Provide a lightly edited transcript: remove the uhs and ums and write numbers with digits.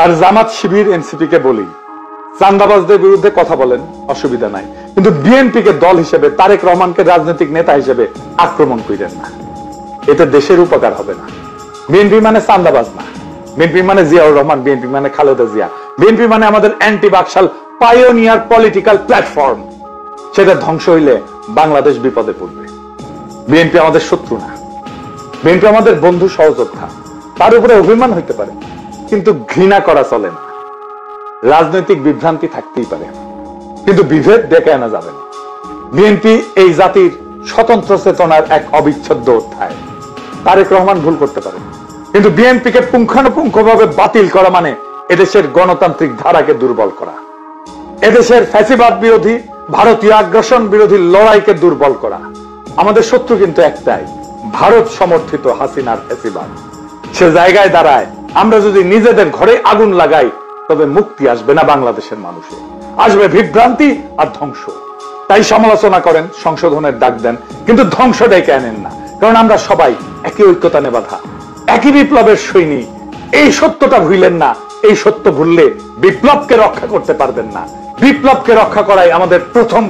আর Jamaat Shibir NCP কে বলি, চাঁদাবাজদের বিরুদ্ধে কথা বলেন, অসুবিধা নাই, কিন্তু বিএনপি কে দল হিসেবে, তারেক রহমানকে রাজনৈতিক নেতা হিসেবে আক্রমণ করেন না। এতে দেশের উপকার হবে না। বিএনপি মানে চাঁদাবাজ না, বিএনপি মানে জিয়াউর রহমান, বিএনপি মানে খালেদা জিয়া, বিএনপি মানে আমাদের anti Baksal pioneer political platform. সেটা ধ্বংস হইলে বাংলাদেশ বিপদে পড়বে। বিএনপি আমাদের শত্রু না, বিএনপি আমাদের বন্ধু সহযোদ্ধা। তার উপরে অভিমান হইতে পারে, কিন্তু ঘৃণা করা চলে না। রাজনৈতিক বিভ্রান্তি থাকতেই পারে, কিন্তু বিভেদ ডেকে আনা যাবে না। বিএনপি এই জাতির স্বতন্ত্র চেতনার এক অবিচ্ছেদ্য অধ্যায়। তারেক রহমান ভুল করতে পারে, কিন্তু বিএনপিকে পুঙ্খানুপুঙ্খভাবে বাতিল করা মানে এদেশের গণতান্ত্রিক ধারাকে দুর্বল করা, এদেশের ফ্যাসিবাদ বিরোধী, ভারতীয় আগ্রাসন বিরোধী লড়াইকে দুর্বল করা। আমাদের শত্রু কিন্তু একটাই, ভারত সমর্থিত হাসিনার ফ্যাসিবাদ। সে জায়গায় দাঁড়ায় আমরা যদি নিজেদের ঘরে আগুন লাগাই, তবে মুক্তি আসবে না বাংলাদেশের মানুষের, আসবে বিভ্রান্তি আর ধ্বংস। তাই সমালোচনা করেন, সংশোধনের ডাক দেন, কিন্তু ধ্বংস ডেকে আনেন না। কারণ আমরা সবাই একই ঐক্যতানে বাঁধা, একই বিপ্লবের সৈনিক। এই সত্যটা ভুলেন না। এই সত্য ভুললে বিপ্লবকে রক্ষা করতে পারবেন না। বিপ্লবকে রক্ষা করাই আমাদের প্রথম